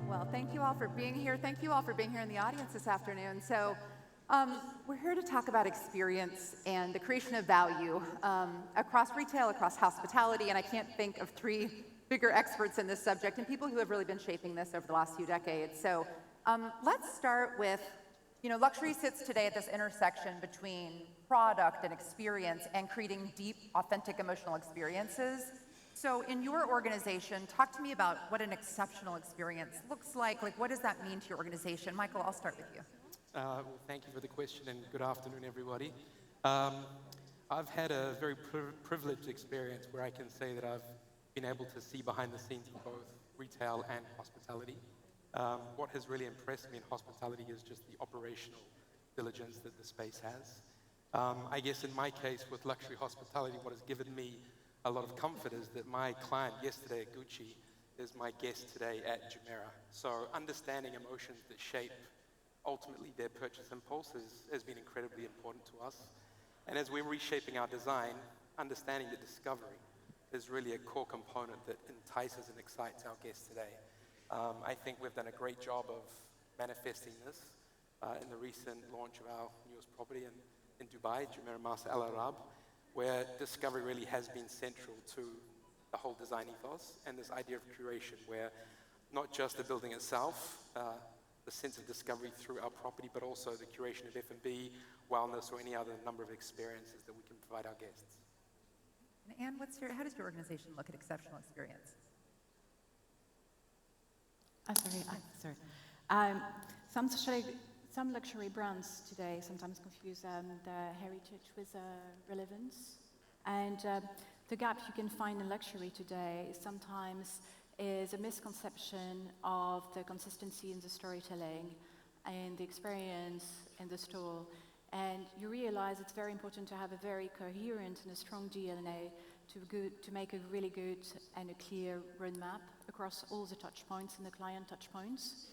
Well, thank you all for being here. Thank you all for being here in the audience this afternoon. So, we're here to talk about experience and the creation of value across retail, across hospitality, and I can't think of three bigger experts in this subject and people who have really been shaping this over the last few decades. So, let's start with, luxury sits today at this intersection between product and experience and creating deep, authentic emotional experiences. So in your organization, talk to me about what an exceptional experience looks like. Like, what does that mean to your organization? Michael, I'll start with you. Well, thank you for the question and good afternoon, everybody. I've had a very privileged experience where I can say that I've been able to see behind the scenes in both retail and hospitality. What has really impressed me in hospitality is just the operational diligence that the space has. I guess in my case with luxury hospitality, what has given me a lot of comfort is that my client yesterday at Gucci is my guest today at Jumeirah. So understanding emotions that shape ultimately their purchase impulse has been incredibly important to us. And as we're reshaping our design, understanding the discovery is really a core component that entices and excites our guests today. I think we've done a great job of manifesting this in the recent launch of our newest property in Dubai, Jumeirah Mas Al Arab, where discovery really has been central to the whole design ethos and this idea of curation where not just the building itself, the sense of discovery through our property, but also the curation of F&B, wellness, or any other number of experiences that we can provide our guests. And Anne, how does your organization look at exceptional experience? Some luxury brands today sometimes confuse their heritage with relevance. And the gap you can find in luxury today sometimes is a misconception of the consistency in the storytelling and the experience in the store. And you realize it's very important to have a very coherent and a strong DNA to make a really good and a clear roadmap across all the touch points and the client touch points.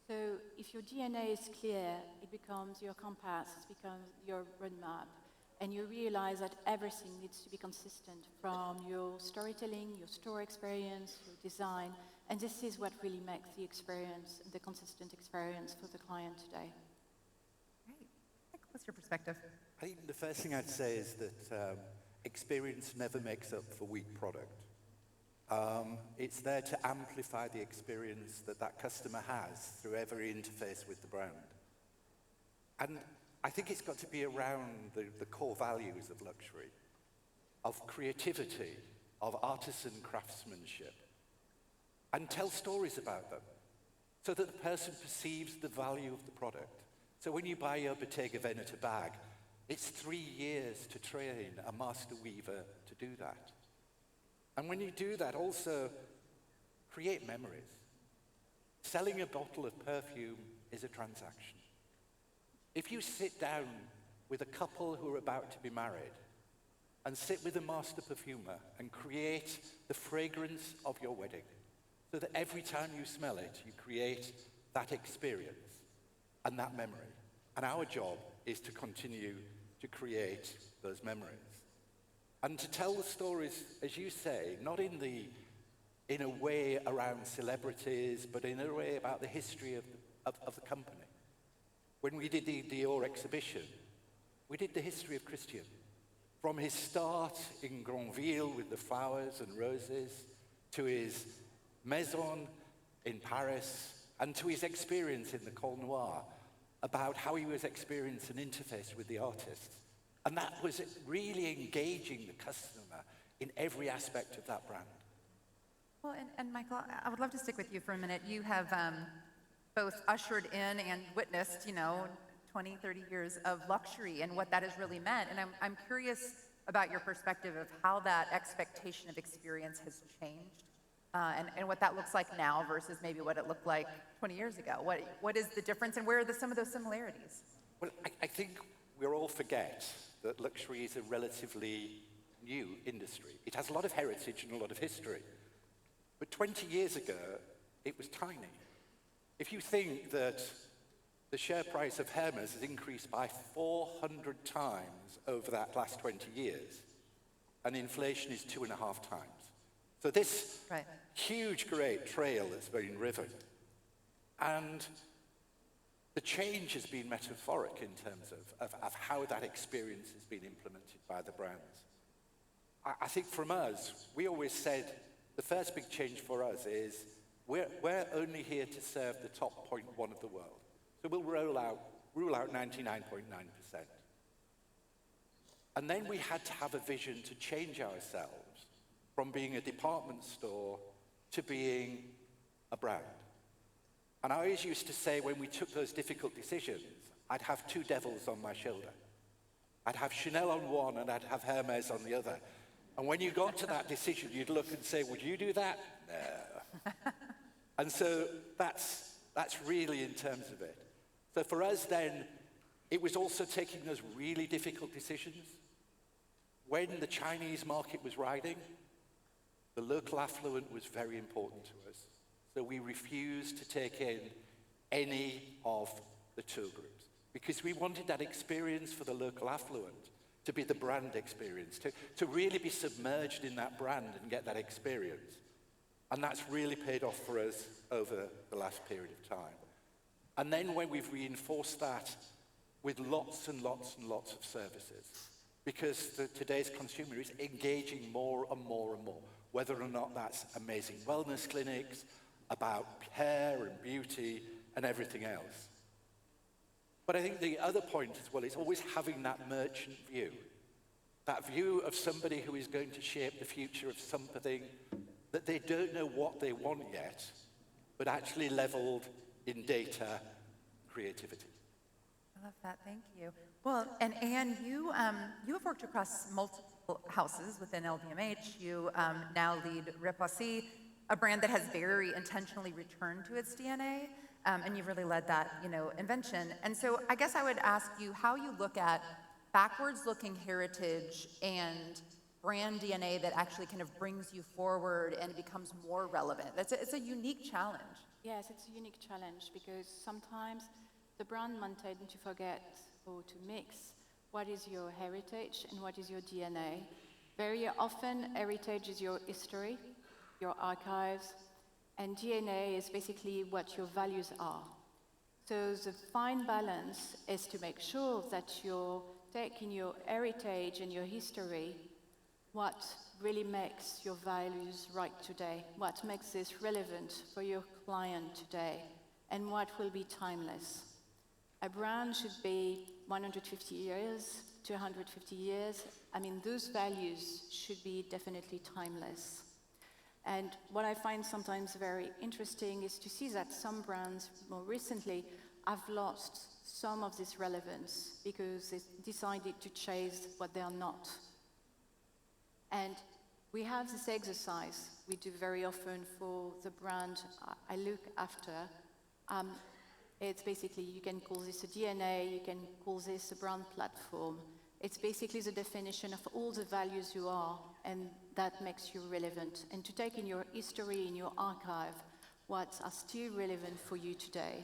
So if your DNA is clear, it becomes your compass, it becomes your roadmap, and you realize that everything needs to be consistent from your storytelling, your store experience, your design, and this is what really makes the experience, the consistent experience for the client today. Great. Nick, what's your perspective? I think the first thing I'd say is that experience never makes up for weak product. It's there to amplify the experience that customer has through every interface with the brand. And I think it's got to be around the core values of luxury, of creativity, of artisan craftsmanship, and tell stories about them so that the person perceives the value of the product. So when you buy your Bottega Veneta bag, it's 3 years to train a master weaver to do that. And when you do that, also create memories. Selling a bottle of perfume is a transaction. If you sit down with a couple who are about to be married and sit with a master perfumer and create the fragrance of your wedding, so that every time you smell it, you create that experience and that memory. And our job is to continue to create those memories. And to tell the stories, as you say, not in a way around celebrities, but in a way about the history of the company. When we did the Dior exhibition, we did the history of Christian. From his start in Granville with the flowers and roses, to his maison in Paris, and to his experience in the Col Noir, about how he was experiencing an interface with the artists. And that was really engaging the customer in every aspect of that brand. Well, and Michael, I would love to stick with you for a minute. You have both ushered in and witnessed, 20, 30 years of luxury and what that has really meant. And I'm curious about your perspective of how that expectation of experience has changed and what that looks like now versus maybe what it looked like 20 years ago. What is the difference and where are some of those similarities? Well, I think we all forget that luxury is a relatively new industry. It has a lot of heritage and a lot of history. But 20 years ago, it was tiny. If you think that the share price of Hermes has increased by 400 times over that last 20 years, and inflation is 2.5 times. So this Right. huge, great trail that's been riven, and the change has been metaphoric in terms of how that experience has been implemented by the brands. I think from us, we always said the first big change for us is we're only here to serve the top 0.1 of the world. So we'll rule out 99.9%. And then we had to have a vision to change ourselves from being a department store to being a brand. And I always used to say when we took those difficult decisions, I'd have two devils on my shoulder. I'd have Chanel on one and I'd have Hermes on the other. And when you got to that decision, you'd look and say, would you do that? No. And so that's really in terms of it. So for us then, it was also taking those really difficult decisions. When the Chinese market was riding, the local affluent was very important to us. So we refused to take in any of the tour groups because we wanted that experience for the local affluent to be the brand experience, to really be submerged in that brand and get that experience. And that's really paid off for us over the last period of time. And then when we've reinforced that with lots and lots and lots of services, because today's consumer is engaging more and more and more, whether or not that's amazing wellness clinics, about hair and beauty and everything else. But I think the other point as well is always having that merchant view, that view of somebody who is going to shape the future of something that they don't know what they want yet, but actually leveled in data creativity. I love that. Thank you. Well, and Anne, you have worked across multiple houses within LVMH. You now lead Repossi, a brand that has very intentionally returned to its DNA, and you've really led that, invention. And so I guess I would ask you how you look at backwards-looking heritage and brand DNA that actually kind of brings you forward and becomes more relevant. It's a unique challenge. Yes, it's a unique challenge because sometimes the brand man tend to forget or to mix what is your heritage and what is your DNA. Very often, heritage is your history, your archives, and DNA is basically what your values are. So the fine balance is to make sure that you're taking your heritage and your history, what really makes your values right today, what makes this relevant for your client today, and what will be timeless. A brand should be 150 years, 250 years. I mean, those values should be definitely timeless. And what I find sometimes very interesting is to see that some brands more recently have lost some of this relevance because they decided to chase what they are not. And we have this exercise we do very often for the brand I look after. It's basically, you can call this a DNA, you can call this a brand platform. It's basically the definition of all the values you are, and that makes you relevant. And to take in your history, in your archive, what are still relevant for you today.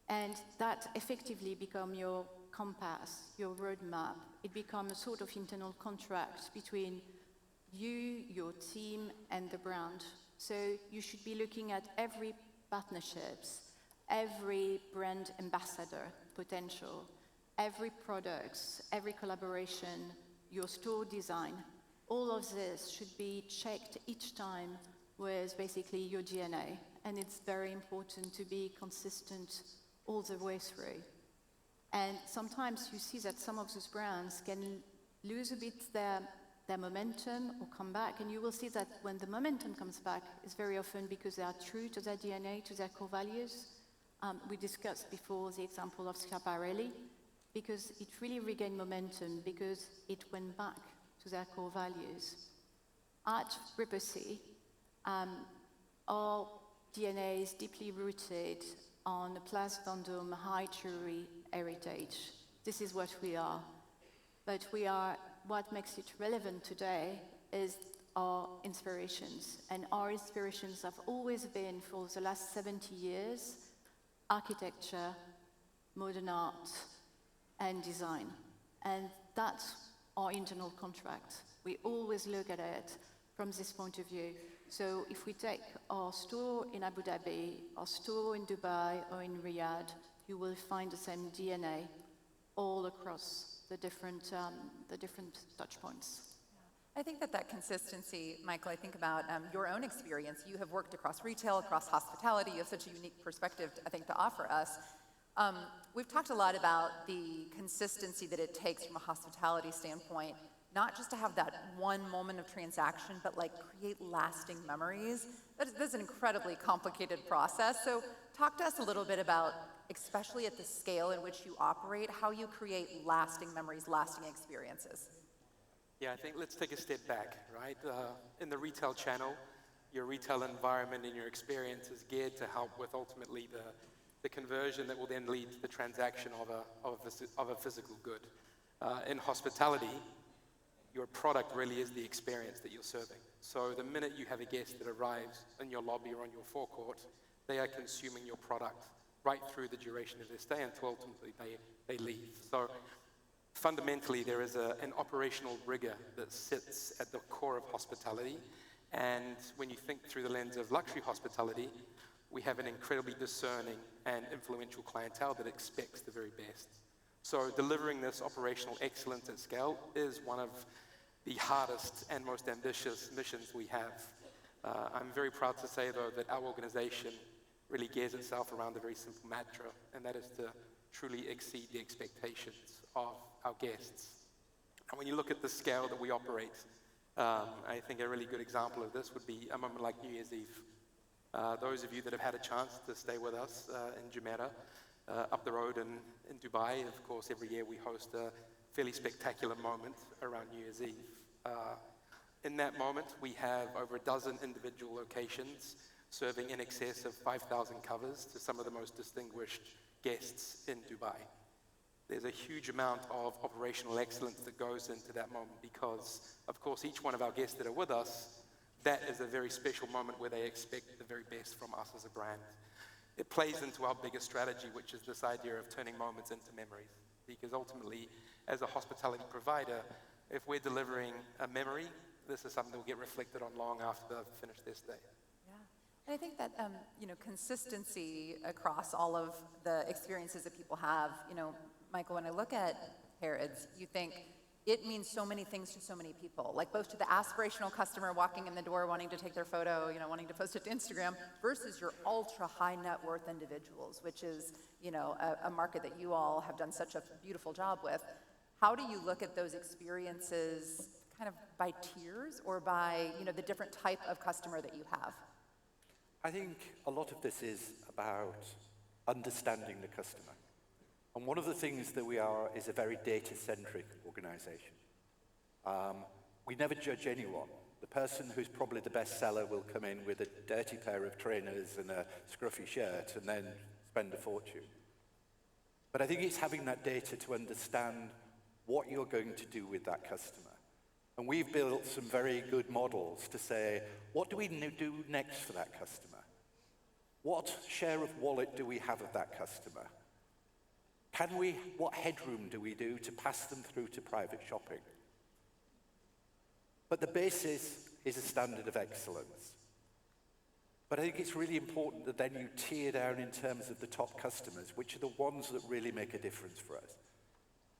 And that effectively become your compass, your roadmap. It becomes a sort of internal contract between you, your team, and the brand. So you should be looking at every partnerships, every brand ambassador potential, every products, every collaboration, your store design. All of this should be checked each time with basically your DNA. And it's very important to be consistent all the way through. And sometimes you see that some of those brands can lose a bit their momentum or come back, and you will see that when the momentum comes back, it's very often because they are true to their DNA, to their core values. We discussed before the example of Schiaparelli, because it really regained momentum because it went back to their core values. At Repossi, our DNA is deeply rooted on the Place Vendôme high jewelry heritage. This is what we are. But what makes it relevant today is our inspirations. And our inspirations have always been, for the last 70 years, architecture, modern art, and design. And that's our internal contract. We always look at it from this point of view. So if we take our store in Abu Dhabi, our store in Dubai, or in Riyadh, you will find the same DNA all across the different touch points. I think that consistency, Michael, I think about your own experience. You have worked across retail, across hospitality. You have such a unique perspective, I think, to offer us. We've talked a lot about the consistency that it takes from a hospitality standpoint, not just to have that one moment of transaction, but like create lasting memories. That's an incredibly complicated process. So talk to us a little bit about, especially at the scale in which you operate, how you create lasting memories, lasting experiences. Yeah, I think let's take a step back, right? In the retail channel, your retail environment and your experience is geared to help with ultimately the conversion that will then lead to the transaction of a physical good. In hospitality, your product really is the experience that you're serving. So the minute you have a guest that arrives in your lobby or on your forecourt, they are consuming your product right through the duration of their stay until ultimately they leave. So fundamentally, there is an operational rigor that sits at the core of hospitality. And when you think through the lens of luxury hospitality, we have an incredibly discerning and influential clientele that expects the very best. So delivering this operational excellence at scale is one of the hardest and most ambitious missions we have. I'm very proud to say, though, that our organization really gears itself around a very simple mantra, and that is to truly exceed the expectations of our guests. And when you look at the scale that we operate, I think a really good example of this would be a moment like New Year's Eve. Those of you that have had a chance to stay with us in Jumeirah, up the road in Dubai, of course, every year we host a fairly spectacular moment around New Year's Eve. In that moment, we have over a dozen individual locations serving in excess of 5,000 covers to some of the most distinguished guests in Dubai. There's a huge amount of operational excellence that goes into that moment because, of course, each one of our guests that are with us, that is a very special moment where they expect the very best from us as a brand. It plays into our biggest strategy, which is this idea of turning moments into memories. Because ultimately, as a hospitality provider, if we're delivering a memory, this is something that will get reflected on long after they've finished their stay. Yeah, and I think that consistency across all of the experiences that people have. Michael, when I look at Harrods, you think it means so many things to so many people, like both to the aspirational customer walking in the door wanting to take their photo, wanting to post it to Instagram, versus your ultra high net worth individuals, which is, a market that you all have done such a beautiful job with. How do you look at those experiences kind of by tiers or by, the different type of customer that you have? I think a lot of this is about understanding the customer. And one of the things that we are is a very data-centric organization. We never judge anyone. The person who's probably the best seller will come in with a dirty pair of trainers and a scruffy shirt and then spend a fortune. But I think it's having that data to understand what you're going to do with that customer. And we've built some very good models to say, what do we do next for that customer? What share of wallet do we have of that customer? What headroom do we do to pass them through to private shopping? But the basis is a standard of excellence. But I think it's really important that then you tier down in terms of the top customers, which are the ones that really make a difference for us.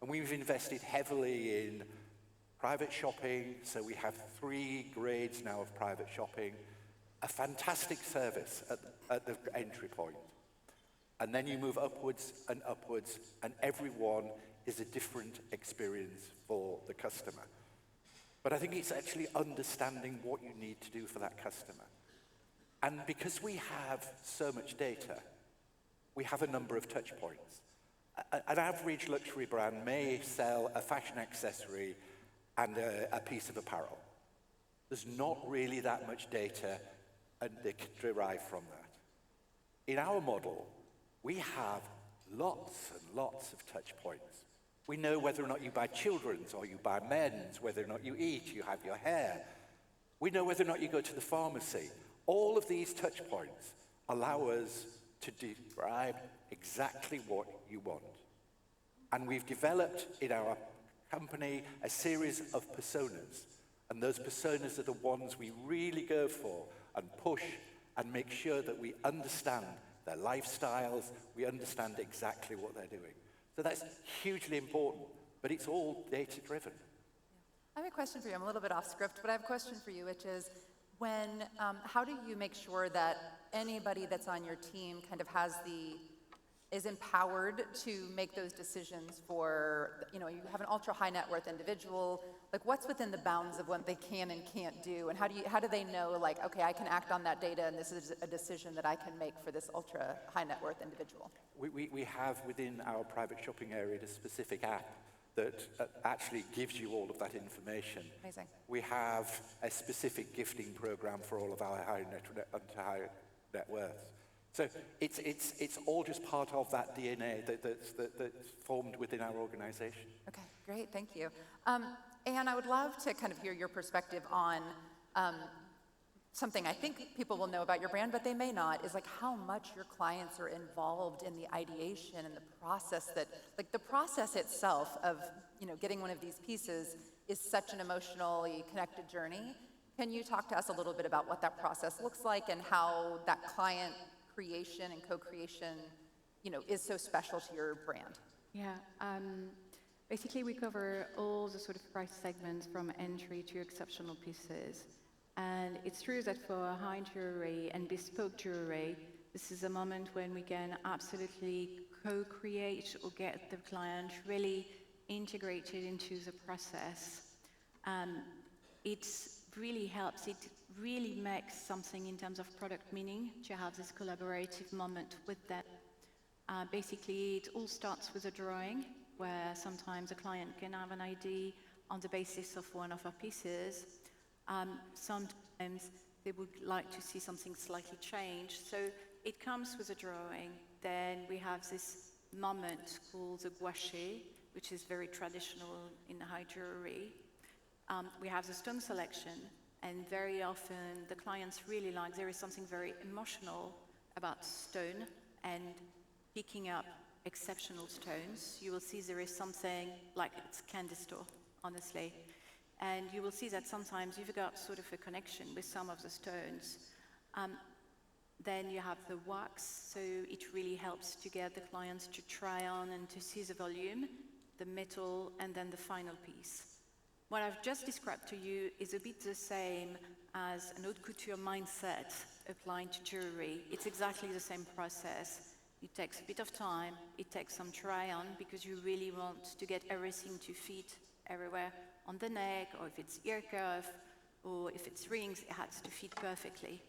And we've invested heavily in private shopping, so we have 3 grades now of private shopping, a fantastic service at the entry point. And then you move upwards, and everyone is a different experience for the customer. But I think it's actually understanding what you need to do for that customer. And because we have so much data, we have a number of touch points. An average luxury brand may sell a fashion accessory and a piece of apparel. There's not really that much data and they can derive from that. In our model, we have lots and lots of touch points. We know whether or not you buy children's or you buy men's, whether or not you eat, you have your hair. We know whether or not you go to the pharmacy. All of these touch points allow us to describe exactly what you want. And we've developed in our company a series of personas. And those personas are the ones we really go for and push and make sure that we understand their lifestyles, we understand exactly what they're doing. So that's hugely important, but it's all data-driven. I have a question for you. I'm a little bit off script, but I have a question for you, which is how do you make sure that anybody that's on your team kind of is empowered to make those decisions for, you have an ultra high net worth individual, like what's within the bounds of what they can and can't do, and how do they know, like, okay, I can act on that data and this is a decision that I can make for this ultra high net worth individual? We have within our private shopping area a specific app that actually gives you all of that information. Amazing. We have a specific gifting program for all of our high net worth. So it's all just part of that DNA that's formed within our organization. Okay, great, thank you. And I would love to kind of hear your perspective on something I think people will know about your brand, but they may not, is like how much your clients are involved in the ideation and the process like the process itself of, getting one of these pieces is such an emotionally connected journey. Can you talk to us a little bit about what that process looks like and how that client creation and co-creation, is so special to your brand? Yeah, basically we cover all the sort of price segments from entry to exceptional pieces. And it's true that for high jewelry and bespoke jewelry, this is a moment when we can absolutely co-create or get the client really integrated into the process. It really helps. It really makes something in terms of product meaning to have this collaborative moment with them. Basically, it all starts with a drawing where sometimes a client can have an idea on the basis of one of our pieces. Sometimes they would like to see something slightly changed. So it comes with a drawing. Then we have this moment called the gouache, which is very traditional in high jewelry. We have the stone selection, and very often the clients really like, there is something very emotional about stone and picking up exceptional stones. You will see there is something like it's candy store, honestly. And you will see that sometimes you've got sort of a connection with some of the stones. Then you have the wax, so it really helps to get the clients to try on and to see the volume, the metal, and then the final piece. What I've just described to you is a bit the same as an haute couture mindset applying to jewelry. It's exactly the same process. It takes a bit of time, it takes some try on, because you really want to get everything to fit everywhere on the neck, or if it's ear cuff, or if it's rings, it has to fit perfectly.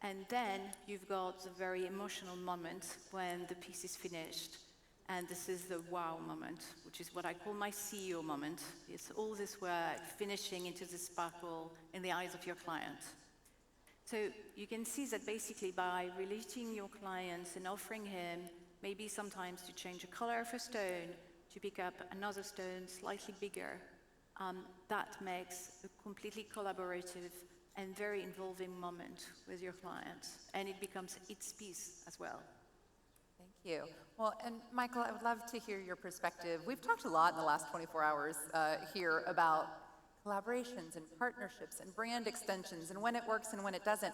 And then you've got the very emotional moment when the piece is finished. And this is the wow moment, which is what I call my CEO moment. It's all this work finishing into the sparkle in the eyes of your client. So you can see that basically by relating your clients and offering him maybe sometimes to change the color of a stone, to pick up another stone slightly bigger, that makes a completely collaborative and very involving moment with your client. And it becomes its piece as well. Thank you. Well, and Michael, I would love to hear your perspective. We've talked a lot in the last 24 hours here about collaborations and partnerships and brand extensions and when it works and when it doesn't.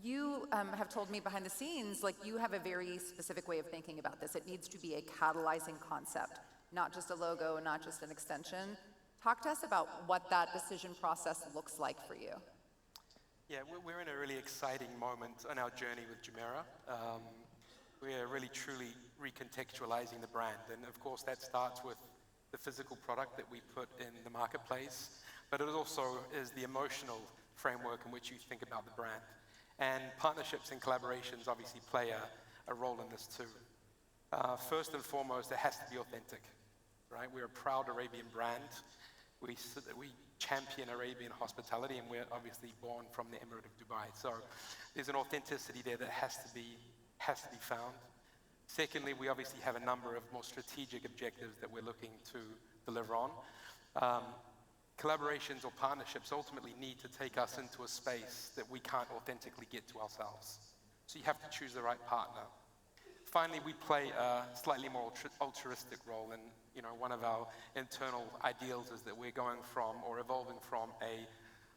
You have told me behind the scenes, like you have a very specific way of thinking about this. It needs to be a catalyzing concept, not just a logo, not just an extension. Talk to us about what that decision process looks like for you. Yeah, we're in a really exciting moment on our journey with Jumeirah. We are really truly recontextualizing the brand. And of course, that starts with the physical product that we put in the marketplace, but it also is the emotional framework in which you think about the brand. And partnerships and collaborations obviously play a role in this too. First and foremost, it has to be authentic, right? We're a proud Arabian brand. We champion Arabian hospitality, and we're obviously born from the Emirate of Dubai. So there's an authenticity there that has to be found. Secondly, we obviously have a number of more strategic objectives that we're looking to deliver on. Collaborations or partnerships ultimately need to take us into a space that we can't authentically get to ourselves. So you have to choose the right partner. finally, we play a slightly more altruistic role, and one of our internal ideals is that we're going from, or evolving from, a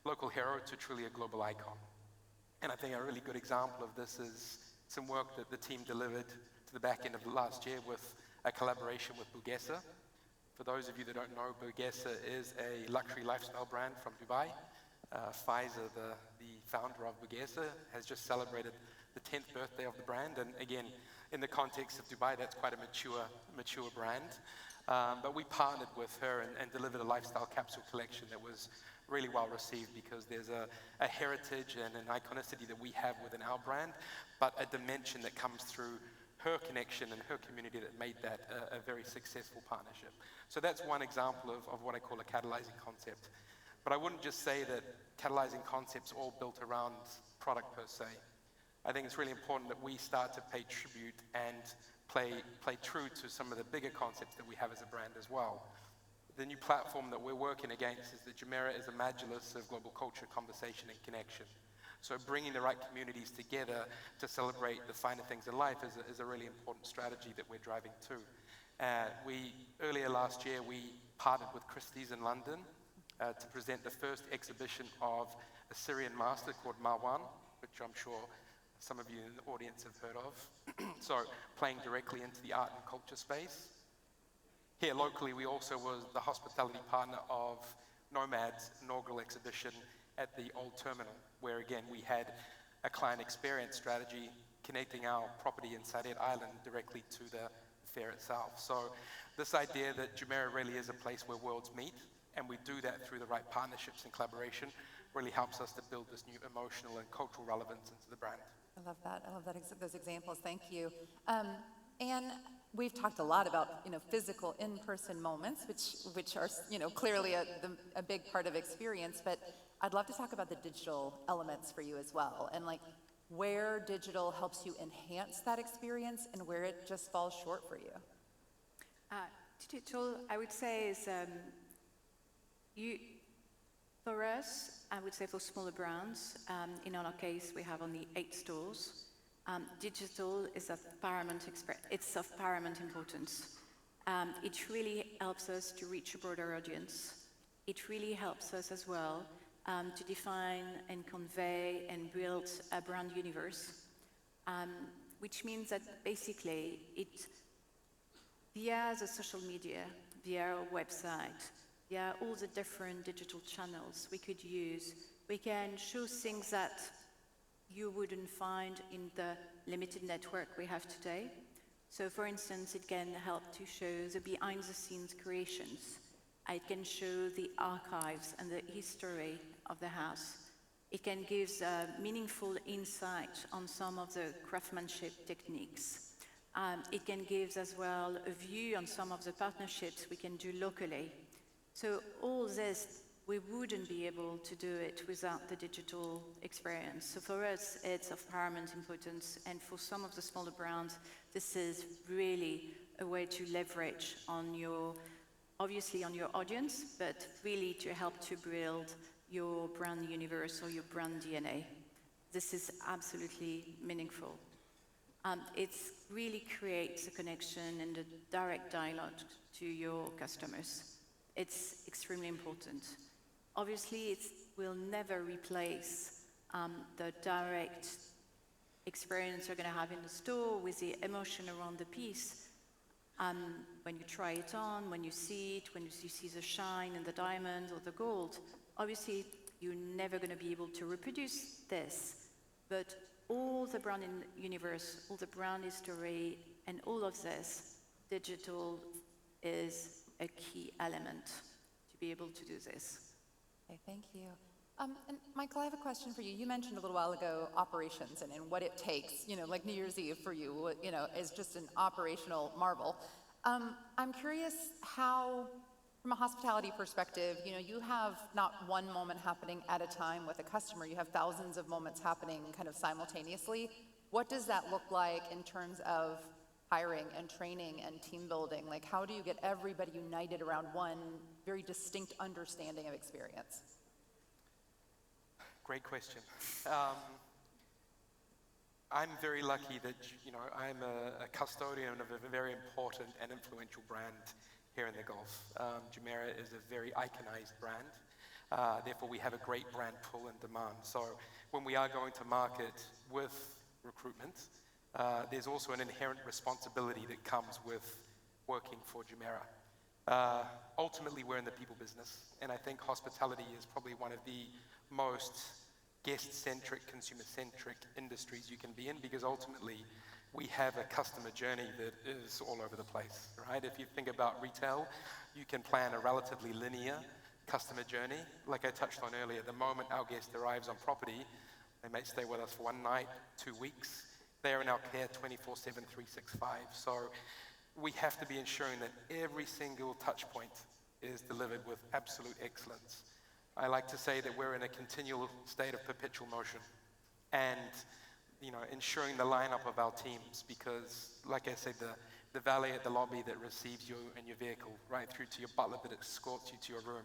local hero to truly a global icon. And I think a really good example of this is some work that the team delivered to the back end of last year with a collaboration with Bugessa. For those of you that don't know, Bugessa is a luxury lifestyle brand from Dubai. Faiza, the founder of Bugessa, has just celebrated the 10th birthday of the brand, and again, in the context of Dubai, that's quite a mature brand. But we partnered with her and delivered a lifestyle capsule collection that was really well received, because there's a heritage and an iconicity that we have within our brand, but a dimension that comes through her connection and her community that made that a very successful partnership. So that's one example of what I call a catalyzing concept. But I wouldn't just say that catalyzing concepts all built around product per se. I think it's really important that we start to pay tribute and play true to some of the bigger concepts that we have as a brand as well. The new platform that we're working against is that Jumeirah is a modulus of global culture, conversation, and connection. So bringing the right communities together to celebrate the finer things in life is a really important strategy that we're driving to. Earlier last year, we partnered with Christie's in London to present the first exhibition of a Syrian master called Marwan, which I'm sure some of you in the audience have heard of. So playing directly into the art and culture space. Here locally, we also was the hospitality partner of Nomad's inaugural exhibition at the Old Terminal, where again, we had a client experience strategy connecting our property in Sadet Island directly to the fair itself. So this idea that Jumeirah really is a place where worlds meet, and we do that through the right partnerships and collaboration, really helps us to build this new emotional and cultural relevance into the brand. I love that. I love that those examples. Thank you. And we've talked a lot about physical in-person moments, which are clearly a big part of experience. But I'd love to talk about the digital elements for you as well, and like where digital helps you enhance that experience and where it just falls short for you. Digital, I would say, is for us, I would say for smaller brands, in our case, we have only 8 stores. Digital is of paramount importance. It really helps us to reach a broader audience. It really helps us as well to define and convey and build a brand universe, which means that basically via the social media, via our website, via all the different digital channels we could use, we can show things that you wouldn't find in the limited network we have today. So for instance, it can help to show the behind-the-scenes creations. It can show the archives and the history of the house. It can give meaningful insight on some of the craftsmanship techniques. It can give as well a view on some of the partnerships we can do locally. So all this, we wouldn't be able to do it without the digital experience. So for us, it's of paramount importance. And for some of the smaller brands, this is really a way to leverage on obviously on your audience, but really to help to build your brand universe or your brand DNA. This is absolutely meaningful. It really creates a connection and a direct dialogue to your customers. It's extremely important. Obviously, it will never replace the direct experience you're going to have in the store with the emotion around the piece. When you try it on, when you see it, when you see the shine and the diamond or the gold, obviously, you're never going to be able to reproduce this. But all the brand universe, all the brand history, and all of this, digital is a key element to be able to do this. Okay, thank you. And Michael, I have a question for you. You mentioned a little while ago operations and what it takes, like New Year's Eve for you, is just an operational marvel. I'm curious how, from a hospitality perspective, you have not one moment happening at a time with a customer. You have thousands of moments happening kind of simultaneously. What does that look like in terms of hiring and training and team building? Like, how do you get everybody united around one very distinct understanding of experience? Great question. I'm very lucky that, I'm a custodian of a very important and influential brand here in the Gulf. Jumeirah is a very iconized brand. Therefore, we have a great brand pull and demand. So when we are going to market with recruitment, there's also an inherent responsibility that comes with working for Jumeirah. Ultimately, we're in the people business, and I think hospitality is probably one of the most guest-centric, consumer-centric industries you can be in, because ultimately we have a customer journey that is all over the place, right? If you think about retail, you can plan a relatively linear customer journey. Like I touched on earlier, the moment our guest arrives on property, they may stay with us for 1 night, 2 weeks. They are in our care 24/7, 365. So we have to be ensuring that every single touch point is delivered with absolute excellence. I like to say that we're in a continual state of perpetual motion, and ensuring the lineup of our teams, because like I said, the valet at the lobby that receives you in your vehicle, right through to your butler that escorts you to your room,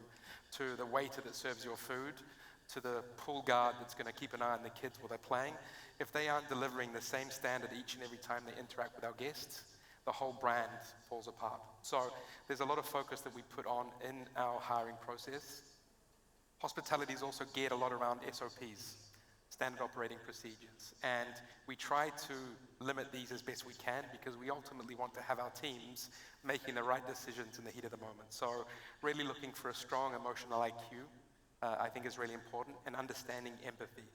to the waiter that serves your food, to the pool guard that's going to keep an eye on the kids while they're playing, if they aren't delivering the same standard each and every time they interact with our guests, the whole brand falls apart. So there's a lot of focus that we put on in our hiring process. Hospitality is also geared a lot around SOPs, standard operating procedures, and we try to limit these as best we can, because we ultimately want to have our teams making the right decisions in the heat of the moment. So really looking for a strong emotional IQ, I think is really important, and understanding empathy,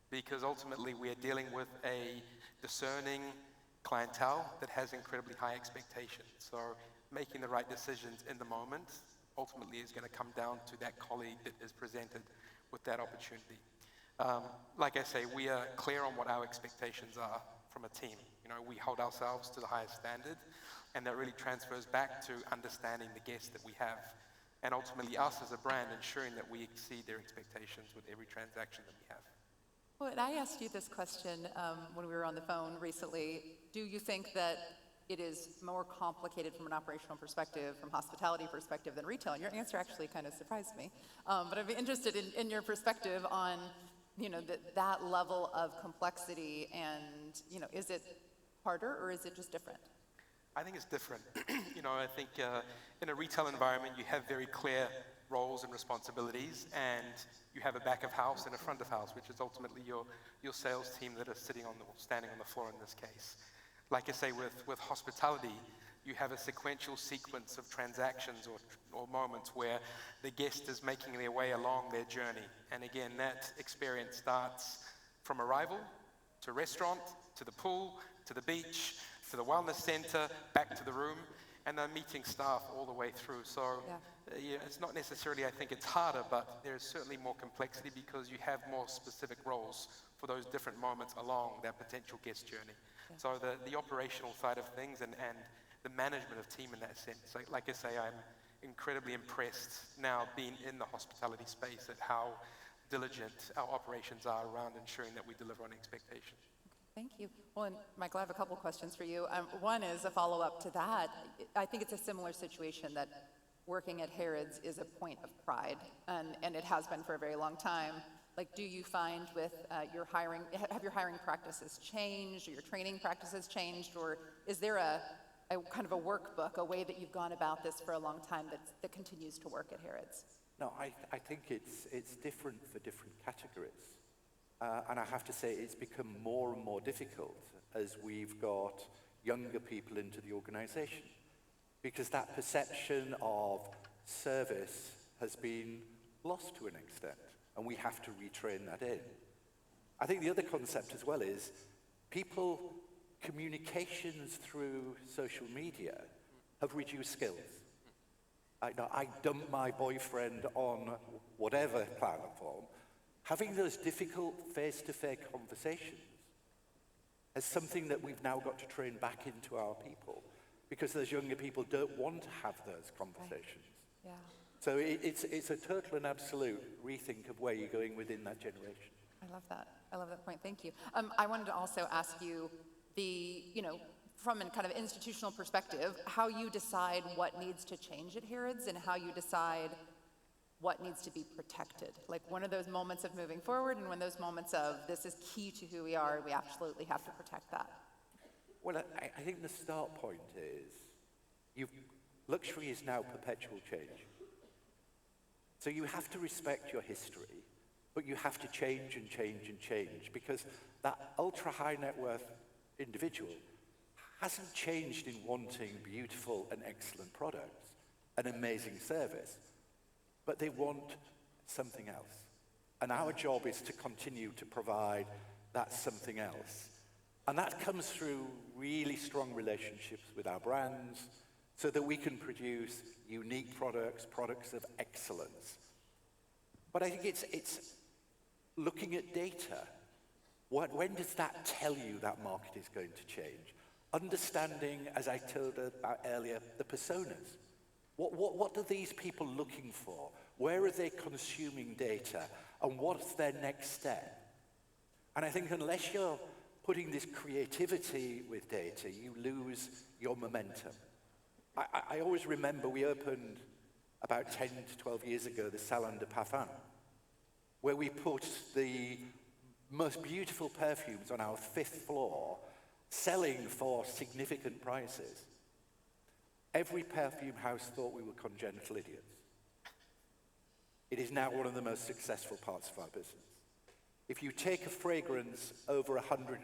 because ultimately we are dealing with a discerning clientele that has incredibly high expectations. So making the right decisions in the moment ultimately is going to come down to that colleague that is presented with that opportunity. Like I say, we are clear on what our expectations are from a team. We hold ourselves to the highest standard, and that really transfers back to understanding the guests that we have, and ultimately us as a brand ensuring that we exceed their expectations with every transaction that we have. Well, and I asked you this question when we were on the phone recently. Do you think that it is more complicated from an operational perspective, from hospitality perspective, than retail? And your answer actually kind of surprised me. But I'd be interested in your perspective on, that level of complexity, and, is it harder or is it just different? I think it's different. I think in a retail environment, you have very clear roles and responsibilities, and you have a back of house and a front of house, which is ultimately your sales team that are standing on the floor in this case. Like I say, with hospitality, you have a sequential sequence of transactions or moments where the guest is making their way along their journey. And again, that experience starts from arrival, to restaurant, to the pool, to the beach, to the wellness center, back to the room, and they're meeting staff all the way through. So it's not necessarily, I think it's harder, but there's certainly more complexity because you have more specific roles for those different moments along that potential guest journey. Yeah. So the operational side of things and the management of team in that sense, like I say, I'm incredibly impressed now being in the hospitality space at how diligent our operations are around ensuring that we deliver on expectations. Thank you. Well, and Michael, I have a couple questions for you. One is a follow-up to that. I think it's a similar situation that working at Harrods is a point of pride, and it has been for a very long time. Like, do you find with your hiring, have your hiring practices changed, or your training practices changed, or is there a kind of a workbook, a way that you've gone about this for a long time that continues to work at Harrods? No, I think it's different for different categories. And I have to say it's become more and more difficult as we've got younger people into the organization, because that perception of service has been lost to an extent, and we have to retrain that in. I think the other concept as well is communications through social media have reduced skills. I dump my boyfriend on whatever platform. Having those difficult face-to-face conversations is something that we've now got to train back into our people, because those younger people don't want to have those conversations. Right. Yeah. So it's a total and absolute rethink of where you're going within that generation. I love that. I love that point. Thank you. I wanted to also ask you from a kind of institutional perspective, how you decide what needs to change at Harrods, and how you decide what needs to be protected? Like, when are those moments of moving forward, and when those moments of this is key to who we are, we absolutely have to protect that? Well, I think the start point is luxury is now perpetual change. So you have to respect your history, but you have to change and change and change, because that ultra-high net worth individual hasn't changed in wanting beautiful and excellent products, an amazing service, but they want something else. And our job is to continue to provide that something else. And that comes through really strong relationships with our brands, so that we can produce unique products, products of excellence. But I think it's looking at data. When does that tell you that market is going to change? Understanding, as I told about earlier, the personas. What are these people looking for? Where are they consuming data? And what's their next step? And I think unless you're putting this creativity with data, you lose your momentum. I always remember we opened about 10 to 12 years ago the Salon de Parfum, where we put the most beautiful perfumes on our 5th floor, selling for significant prices. Every perfume house thought we were congenital idiots. It is now one of the most successful parts of our business. If you take a fragrance over £150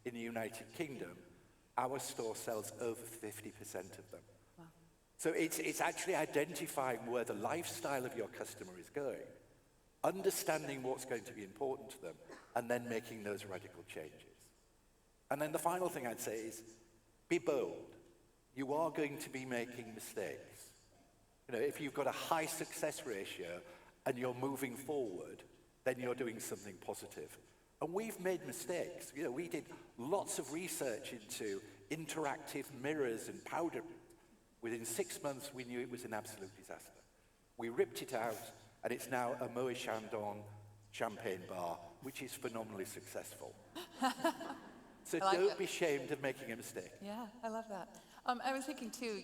in the United Kingdom, our store sells over 50% of them. Wow. So it's actually identifying where the lifestyle of your customer is going, understanding what's going to be important to them, and then making those radical changes. And then the final thing I'd say is, be bold. You are going to be making mistakes. You know, if you've got a high success ratio and you're moving forward, then you're doing something positive. And we've made mistakes. You know, we did lots of research into interactive mirrors and powder. Within 6 months, we knew it was an absolute disaster. We ripped it out, and it's now a Moet Chandon champagne bar, which is phenomenally successful. So don't be ashamed of making a mistake. Yeah, I love that. I was thinking too,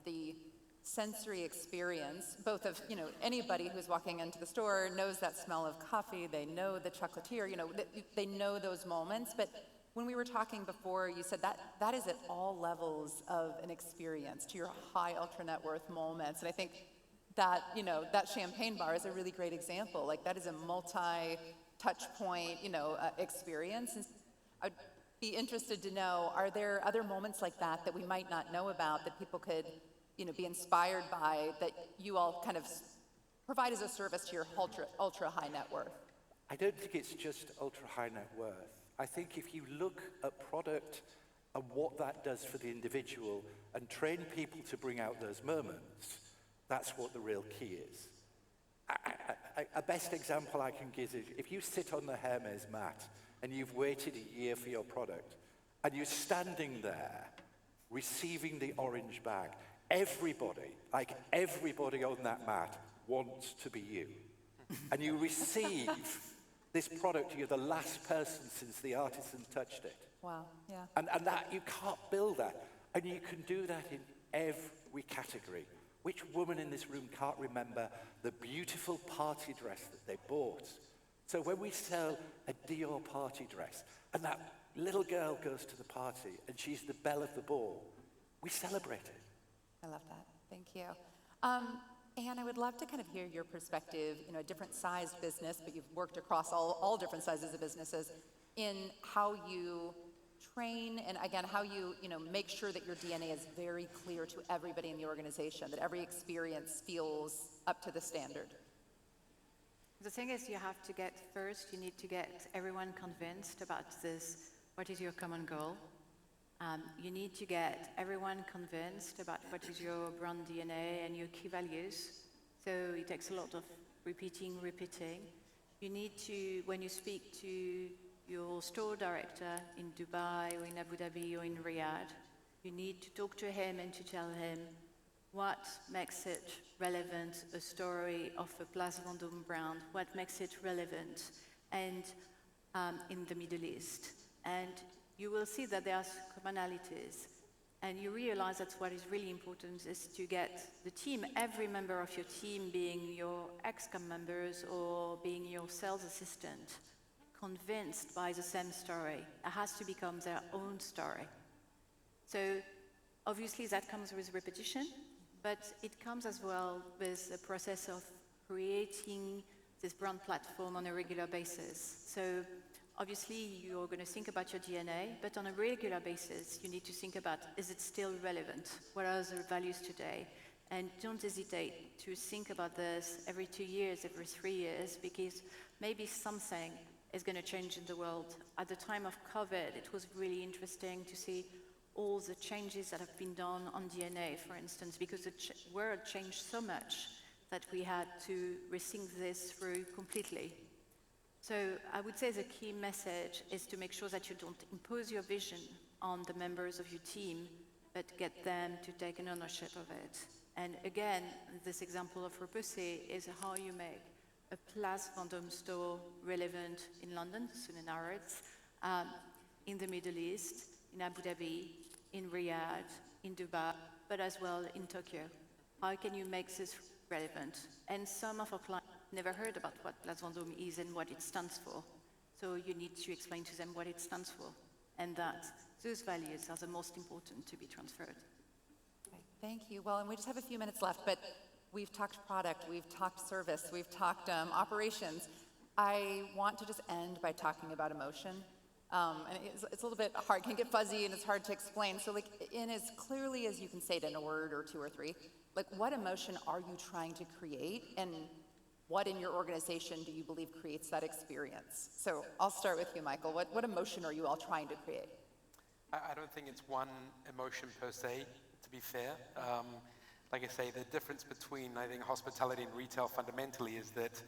the sensory experience, both of, anybody who's walking into the store knows that smell of coffee, they know the chocolatier, they know those moments. But when we were talking before, you said that is at all levels of an experience, to your high ultra net worth moments. And I think that, that champagne bar is a really great example. Like, that is a multi-touch point, experience. And I'd be interested to know, are there other moments like that that we might not know about that people could be inspired by, that you all kind of provide as a service to your ultra high net worth? I don't think it's just ultra high net worth. I think if you look at product and what that does for the individual and train people to bring out those moments, that's what the real key is. A best example I can give is if you sit on the Hermes mat and you've waited a year for your product and you're standing there receiving the orange bag, everybody on that mat wants to be you. And you receive this product, you're the last person since the artisan touched it. Wow, yeah. And that, you can't build that. And you can do that in every category. Which woman in this room can't remember the beautiful party dress that they bought? So when we sell a Dior party dress, and that little girl goes to the party, and she's the belle of the ball, we celebrate it. I love that. Thank you. Anne, I would love to kind of hear your perspective, a different sized business, but you've worked across all different sizes of businesses, in how you train and, again, how you, make sure that your DNA is very clear to everybody in the organization, that every experience feels up to the standard. The thing is, you have to you need to get everyone convinced about this, what is your common goal. You need to get everyone convinced about what is your brand DNA and your key values. So it takes a lot of repeating. You need to, when you speak to your store director in Dubai or in Abu Dhabi or in Riyadh, you need to talk to him and to tell him what makes it relevant, a story of a Place Vendôme brand, what makes it relevant, and in the Middle East. And you will see that there are commonalities. And you realize that what is really important is to get the team, every member of your team, being your ex-com members or being your sales assistant, convinced by the same story. It has to become their own story. So obviously that comes with repetition, but it comes as well with the process of creating this brand platform on a regular basis. So obviously you're going to think about your DNA, but on a regular basis, you need to think about, is it still relevant? What are the values today? And don't hesitate to think about this every 2 years, every 3 years, because maybe something is going to change in the world. At the time of COVID, it was really interesting to see all the changes that have been done on DNA, for instance, because the world changed so much that we had to rethink this through completely. So I would say the key message is to make sure that you don't impose your vision on the members of your team, but get them to take an ownership of it. And again, this example of Repossi is how you make a Place Vendôme store relevant in London, soon in Harrods, in the Middle East, in Abu Dhabi, in Riyadh, in Dubai, but as well in Tokyo. How can you make this relevant? And some of our clients never heard about what Place Vendôme is and what it stands for. So you need to explain to them what it stands for, and that those values are the most important to be transferred. Okay, thank you. Well, and we just have a few minutes left, but we've talked product, we've talked service, we've talked operations. I want to just end by talking about emotion. And it's a little bit hard, can get fuzzy and it's hard to explain. So like in as clearly as you can say it in a word or 2 or 3, like what emotion are you trying to create and what in your organization do you believe creates that experience? So I'll start with you, Michael. What emotion are you all trying to create? I don't think it's one emotion per se, to be fair. Like I say, the difference between, I think, hospitality and retail fundamentally is that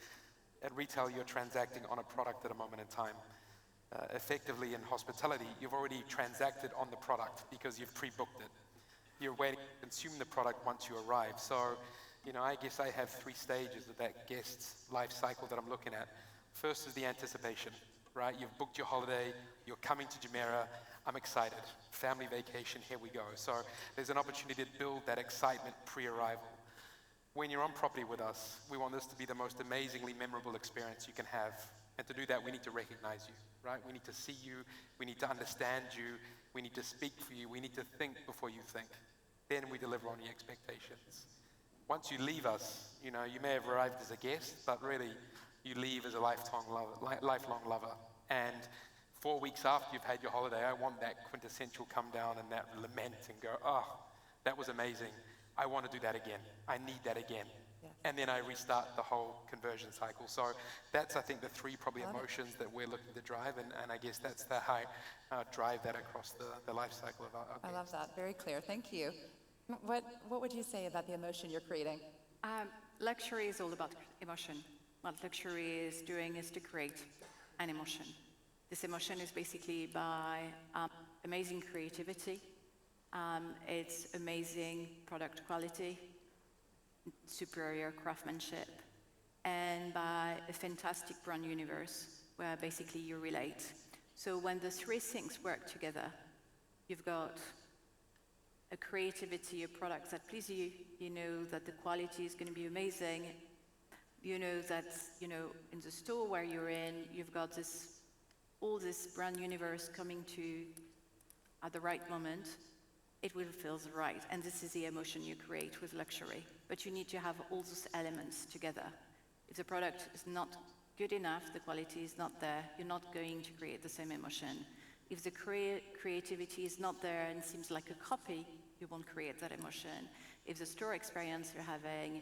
at retail, you're transacting on a product at a moment in time. Effectively, in hospitality, you've already transacted on the product because you've pre-booked it. You're waiting to consume the product once you arrive. So, you know, I guess I have 3 stages of that guest's life cycle that I'm looking at. First is the anticipation, right? You've booked your holiday, you're coming to Jumeirah, I'm excited. Family vacation, here we go. So there's an opportunity to build that excitement pre-arrival. When you're on property with us, we want this to be the most amazingly memorable experience you can have. And to do that, we need to recognize you, right? We need to see you, we need to understand you, we need to speak for you, we need to think before you think. Then we deliver on your expectations. Once you leave us, you know, you may have arrived as a guest, but really you leave as a lifelong lover. And 4 weeks after you've had your holiday, I want that quintessential come down and that lament and go, oh, that was amazing. I want to do that again. I need that again. Yes. And then I restart the whole conversion cycle. So that's, I think, the 3 probably emotions that we're looking to drive. And I guess that's how I drive that across the life cycle of our guests. I love that. Very clear. Thank you. What would you say about the emotion you're creating? Luxury is all about emotion. What luxury is doing is to create an emotion. This emotion is basically by amazing creativity, it's amazing product quality, superior craftsmanship, and by a fantastic brand universe where basically you relate. So when the 3 things work together, you've got a creativity, a product that pleases you, you know that the quality is going to be amazing, you know that, you know, in the store where you're in, you've got all this brand universe coming to at the right moment, it will feel right. And this is the emotion you create with luxury. But you need to have all those elements together. If the product is not good enough, the quality is not there, you're not going to create the same emotion. If the creativity is not there and seems like a copy, you won't create that emotion. If the store experience you're having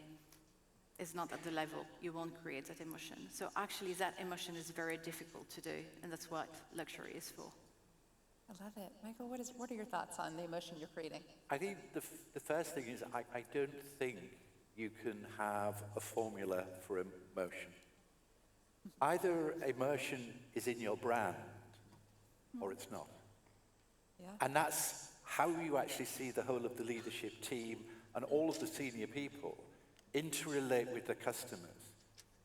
is not at the level, you won't create that emotion. So actually that emotion is very difficult to do, and that's what luxury is for. I love it. Michael, what are your thoughts on the emotion you're creating? I think the first thing is I don't think you can have a formula for emotion. Either emotion is in your brand or it's not. Yeah. And that's how you actually see the whole of the leadership team and all of the senior people interrelate with the customers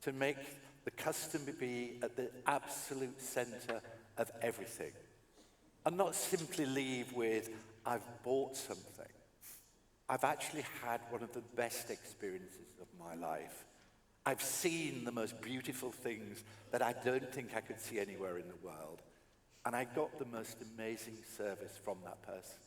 to make the customer be at the absolute center of everything. And not simply leave with, I've bought something, I've actually had one of the best experiences of my life. I've seen the most beautiful things that I don't think I could see anywhere in the world. And I got the most amazing service from that person.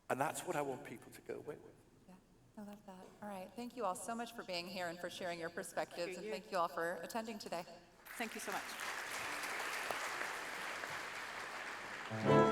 And that's what I want people to go away with. Yeah, I love that. All right, thank you all so much for being here and for sharing your perspectives, and thank you all for attending today. Thank you so much.